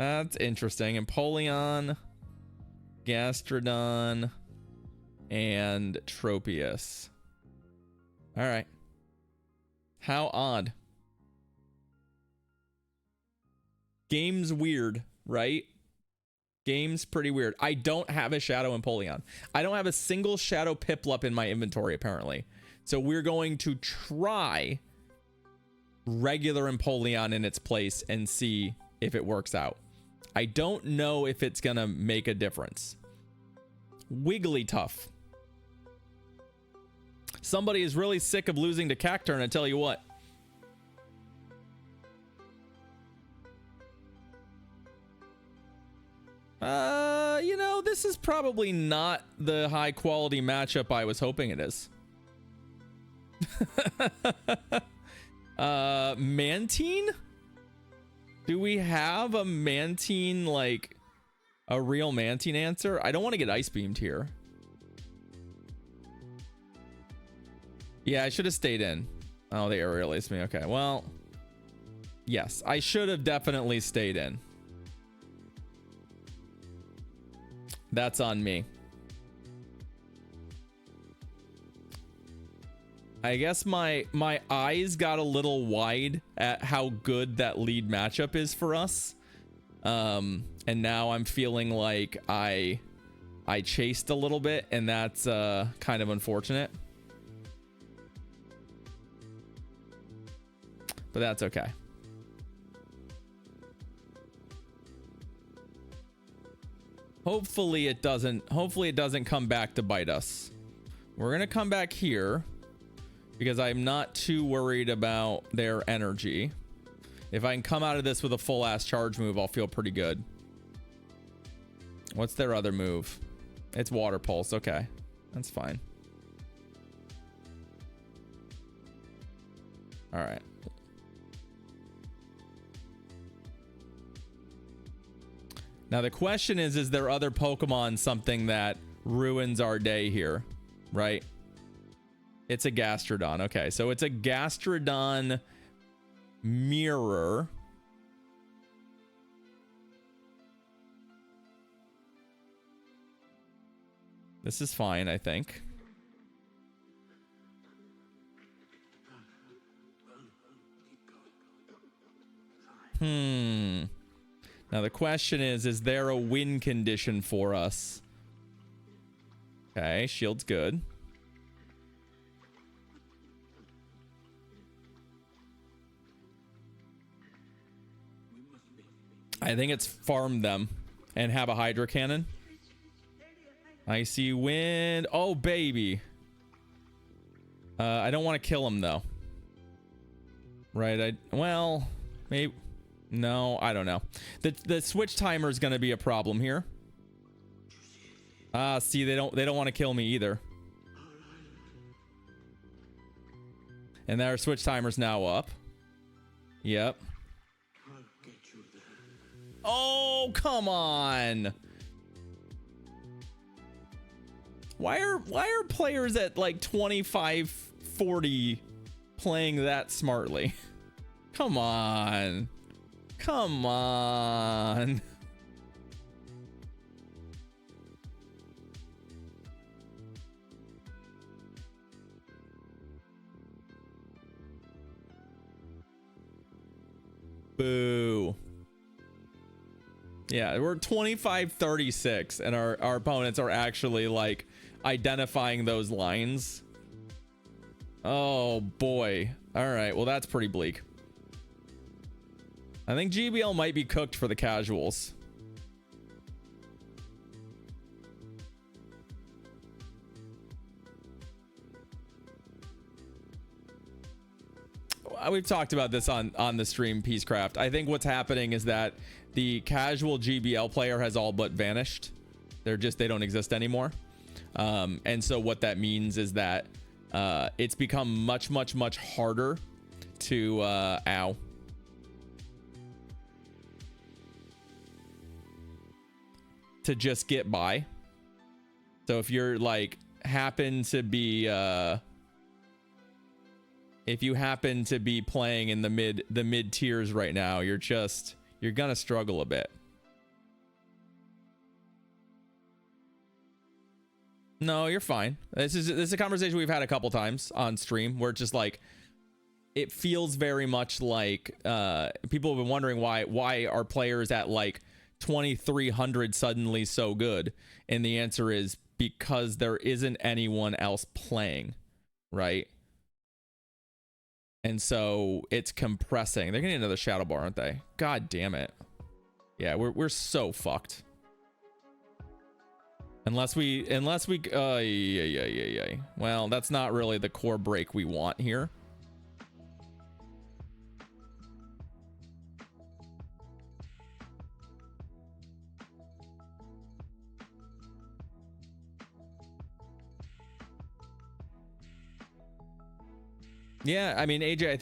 That's interesting. Empoleon, Gastrodon, and Tropius. All right. How odd. Game's weird, right? Game's pretty weird. I don't have a Shadow Empoleon. I don't have a single Shadow Piplup in my inventory, apparently. So we're going to try regular Empoleon in its place and see if it works out. I don't know if it's gonna make a difference. Wigglytuff. Somebody is really sick of losing to Cacturne, I tell you what. You know, this is probably not the high quality matchup I was hoping it is. Mantine? Do we have a Mantine, like a real Mantine answer? I don't want to get ice beamed here. Yeah, I should have stayed in. Oh, they aerial aced me. Okay, well, yes, I should have definitely stayed in. That's on me. I guess my eyes got a little wide at how good that lead matchup is for us. And now I'm feeling like I chased a little bit, and that's kind of unfortunate. But that's okay. Hopefully it doesn't come back to bite us. We're gonna come back here because I'm not too worried about their energy. If I can come out of this with a full ass charge move, I'll feel pretty good. What's their other move? It's Water Pulse. Okay, that's fine. All right. Now the question is there other Pokemon something that ruins our day here, right? It's a Gastrodon. Okay, so it's a Gastrodon mirror. This is fine, I think. Now the question is there a win condition for us? Okay, shield's good. I think it's farm them and have a Hydro Cannon. Icy Wind. Oh, baby. I don't want to kill him, though. Right, well, maybe... No, I don't know. The switch timer is going to be a problem here. See, they don't want to kill me either. And their switch timer's now up. Yep. Oh, come on. Why are players at like 25, 40 playing that smartly? Come on. Come on. Boo. Yeah, we're 25-36 and our opponents are actually like identifying those lines. Oh boy. All right, well that's pretty bleak. I think GBL might be cooked for the casuals. We've talked about this on the stream, Peacecraft. I think what's happening is that the casual GBL player has all but vanished. They don't exist anymore. And so what that means is that it's become much harder to to just get by. So if you're like happen to be if you happen to be playing in the mid tiers right now, you're gonna struggle a bit. No, you're fine. This is a conversation we've had a couple times on stream where it's just like, it feels very much like people have been wondering why are players at like 2300 suddenly so good, and the answer is because there isn't anyone else playing, right? And so it's compressing. They're getting another shadow bar, aren't they? God damn it. Yeah, we're so fucked. Unless we yeah. Well, that's not really the core break we want here. Yeah, I mean, AJ, I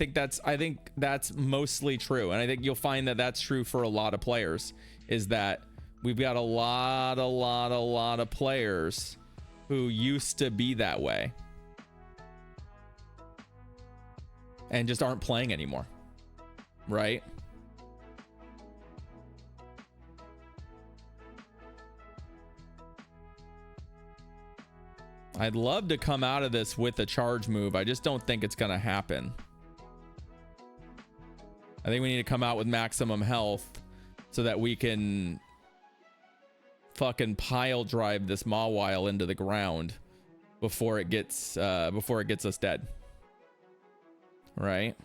think that's mostly true, and I think you'll find that that's true for a lot of players. Is that we've got a lot of players who used to be that way and just aren't playing anymore, right? I'd love to come out of this with a charge move. I just don't think it's going to happen. I think we need to come out with maximum health so that we can fucking pile drive this Mawile into the ground before it gets us dead. Right?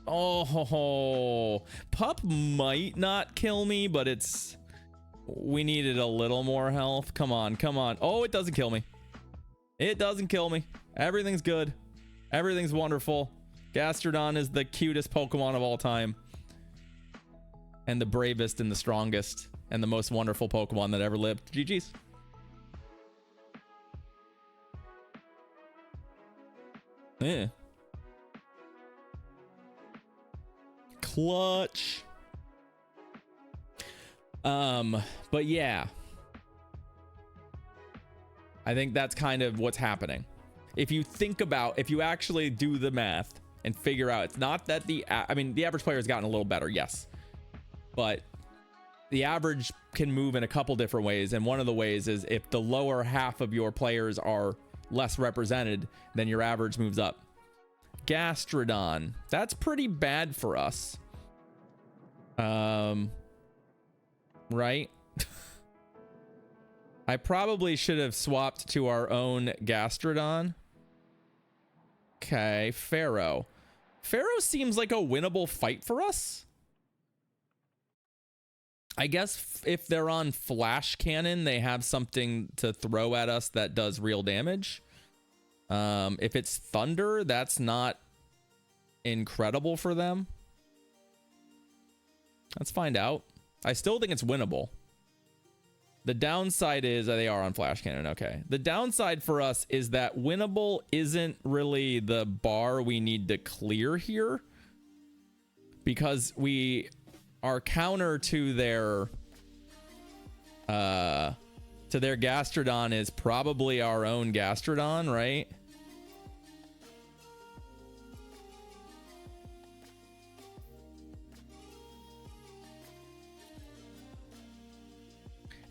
Oh, Pup might not kill me, but we needed a little more health. Come on. Oh, it doesn't kill me. It doesn't kill me. Everything's good. Everything's wonderful. Gastrodon is the cutest Pokemon of all time. And the bravest and the strongest and the most wonderful Pokemon that ever lived. GG's. Yeah. Clutch. But yeah, I think that's kind of what's happening. If you actually do the math and figure out, it's not that the average player has gotten a little better, yes, but the average can move in a couple different ways, and one of the ways is if the lower half of your players are less represented, then your average moves up. Gastrodon, that's pretty bad for us. Right? I probably should have swapped to our own Gastrodon. Okay, Pharaoh. Pharaoh seems like a winnable fight for us. I guess if they're on Flash Cannon, they have something to throw at us that does real damage. If it's Thunder, that's not incredible for them. Let's find out. I still think it's winnable. The downside is they are on Flash Cannon. Okay. The downside for us is that winnable isn't really the bar we need to clear here, because our counter to their Gastrodon is probably our own Gastrodon, right?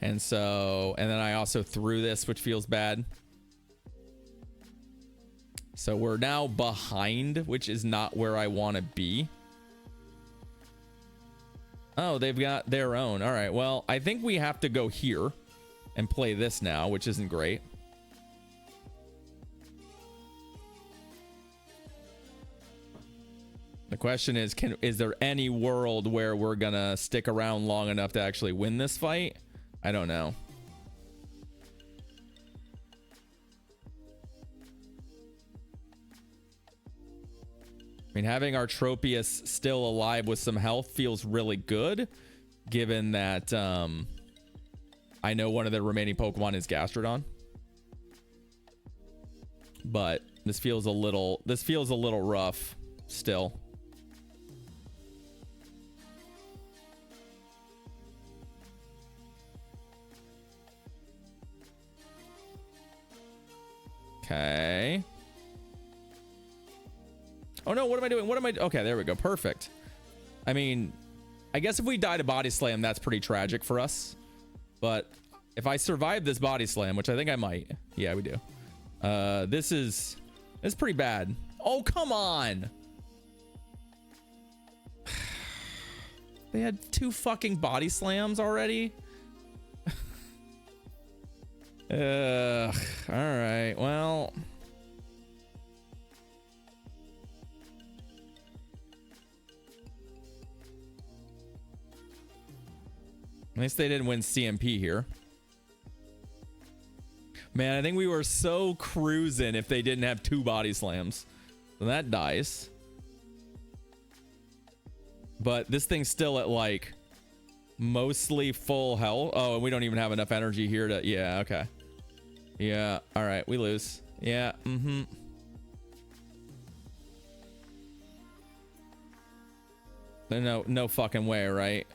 And then I also threw this, which feels bad. So we're now behind, which is not where I want to be. Oh, they've got their own. All right, well, I think we have to go here and play this now, which isn't great. The question is, is there any world where we're gonna stick around long enough to actually win this fight? I don't know. I mean, having our Tropius still alive with some health feels really good, given that I know one of the remaining Pokemon is Gastrodon. But this feels a little rough still. Okay. Oh no, what am I doing? Okay, there we go. Perfect. I mean, I guess if we die to body slam, that's pretty tragic for us. But if I survive this body slam, which I think I might. Yeah, we do. This is pretty bad. Oh, come on. They had 2 fucking body slams already. All right. Well, at least they didn't win CMP here. Man, I think we were so cruising if they didn't have 2 body slams. So that dies. But this thing's still at like mostly full health. Oh, and we don't even have enough energy here to... Yeah, okay. Yeah, all right, we lose. Yeah, No fucking way, right?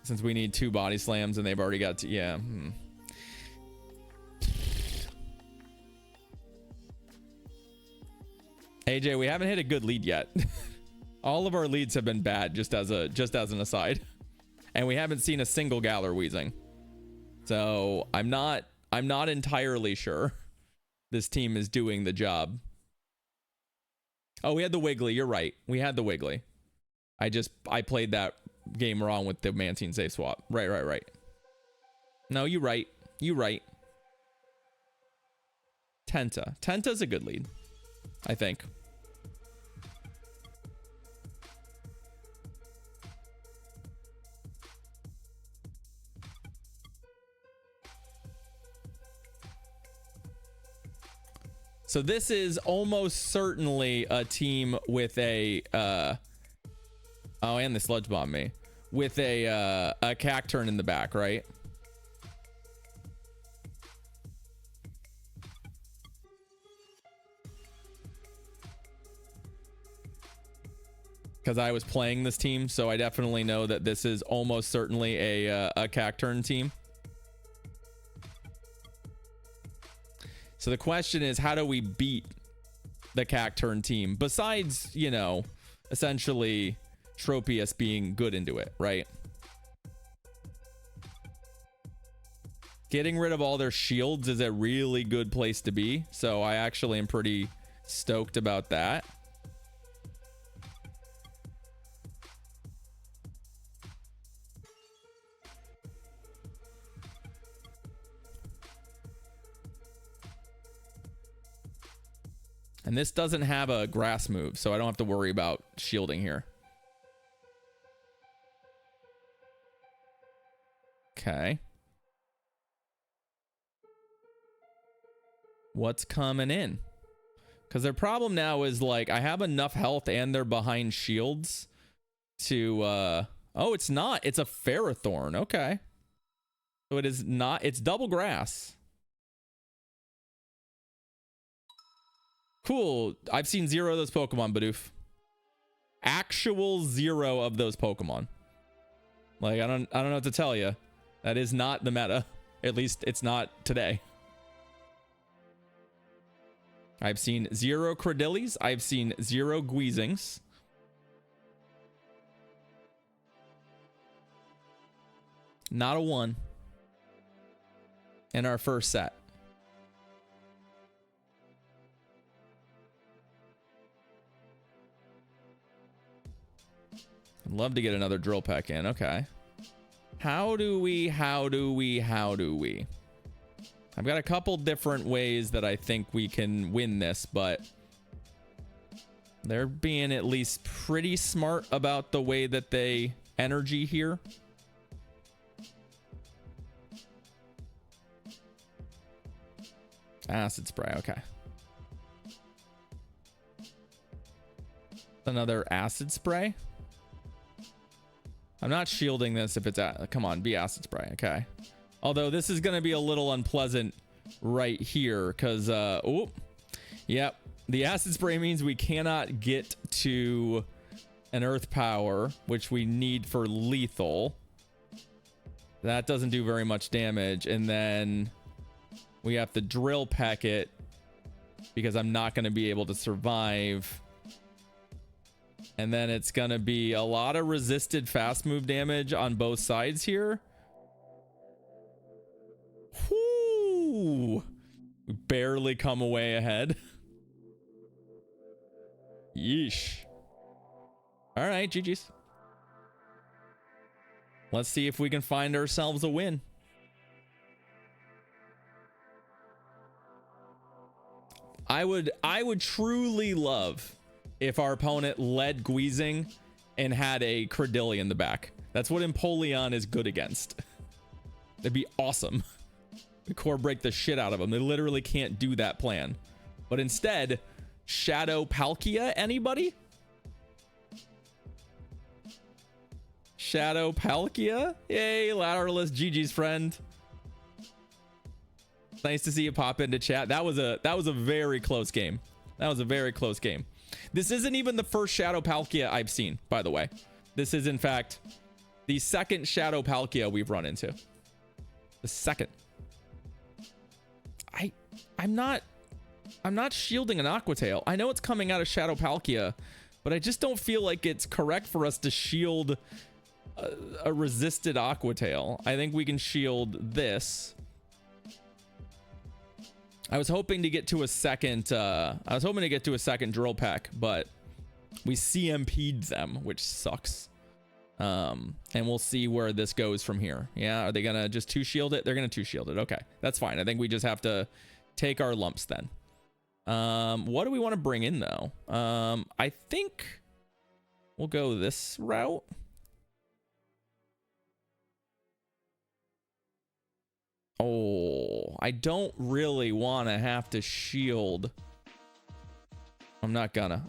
Since we need 2 body slams and they've already got 2. Yeah. AJ, we haven't hit a good lead yet. All of our leads have been bad, just as an aside. And we haven't seen a single Galar wheezing. So I'm not entirely sure this team is doing the job. Oh, we had the Wiggly. You're right. We had the Wiggly. I played that game wrong with the Mantine safe swap. Right. No, you right. Tenta's a good lead, I think. So this is almost certainly a team with a oh, and the sludge bomb me with a Cacturn in the back, right? Because I was playing this team, so I definitely know that this is almost certainly a Cacturn team. So the question is, how do we beat the Cacturn team? Besides, you know, essentially Tropius being good into it, right? Getting rid of all their shields is a really good place to be. So I actually am pretty stoked about that. And this doesn't have a grass move, so I don't have to worry about shielding here. Okay. What's coming in? Because their problem now is, like, I have enough health and they're behind shields to... Oh, it's not. It's a Ferrothorn. Okay. So it is not... It's double grass. Cool. I've seen 0 of those Pokemon, Bidoof. Actual 0 of those Pokemon. Like, I don't know what to tell you. That is not the meta. At least it's not today. I've seen 0 Credillies. I've seen 0 Guizings. Not a 1 in our first set. I'd love to get another drill pack in. Okay. How do we? I've got a couple different ways that I think we can win this, but they're being at least pretty smart about the way that they energy here. Acid spray. Okay. Another acid spray. I'm not shielding this if it's come on, be acid spray. Okay. Although this is going to be a little unpleasant right here because oh, yep, the acid spray means we cannot get to an earth power, which we need for lethal. That doesn't do very much damage, and then we have to drill peck it because I'm not going to be able to survive And then it's gonna be a lot of resisted fast move damage on both sides here. Whoo! We barely come away ahead. Yeesh. All right, GG's. Let's see if we can find ourselves a win. I would truly love if our opponent led Guizing and had a Credilli in the back. That's what Empoleon is good against. That'd be awesome. The core break the shit out of them. They literally can't do that plan. But instead, Shadow Palkia, anybody? Shadow Palkia? Yay, Lateralist, GG's friend. Nice to see you pop into chat. That was a very close game. That was a very close game. This isn't even the first Shadow Palkia I've seen, by the way. This is in fact the second Shadow Palkia we've run into. The second. I'm not shielding an Aqua Tail. I know it's coming out of Shadow Palkia, but I just don't feel like it's correct for us to shield a resisted Aqua Tail. I think we can shield this. I was hoping to get to a second drill pack, but we CMP'd them, which sucks. And we'll see where this goes from here. Yeah, are they gonna just two shield it? They're gonna two shield it. Okay, that's fine. I think we just have to take our lumps then. What do we want to bring in though? I think we'll go this route. Oh, I don't really want to have to shield. I'm not gonna.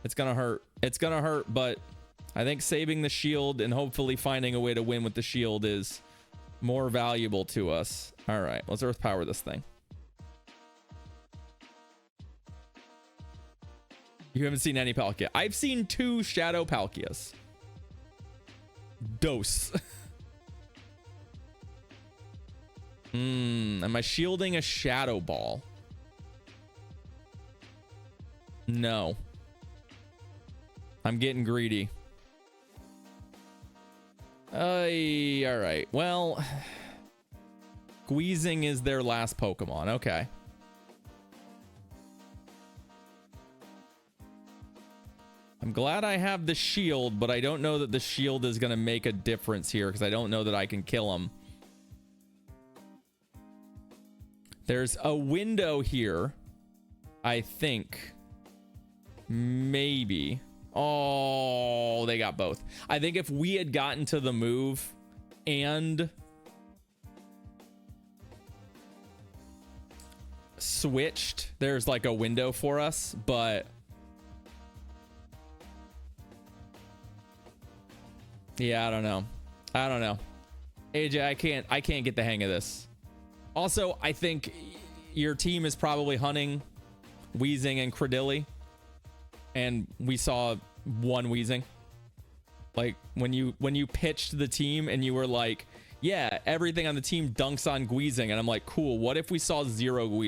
It's gonna hurt. It's gonna hurt, but I think saving the shield and hopefully finding a way to win with the shield is more valuable to us. All right, let's earth power this thing. You haven't seen any Palkia. I've seen 2 Shadow Palkias. Dose. Am I shielding a Shadow Ball? No. I'm getting greedy. All right. Well, Guizing is their last Pokemon. Okay. I'm glad I have the shield, but I don't know that the shield is going to make a difference here because I don't know that I can kill him. There's a window here, I think. Maybe. Oh, they got both. I think if we had gotten to the move and switched, there's like a window for us, but yeah, I don't know. AJ, I can't get the hang of this. Also, I think your team is probably hunting Weezing and Credilli, and we saw one Weezing. Like when you pitched the team and you were like, yeah, everything on the team dunks on Weezing, and I'm like, cool, what if we saw 0 Weezing?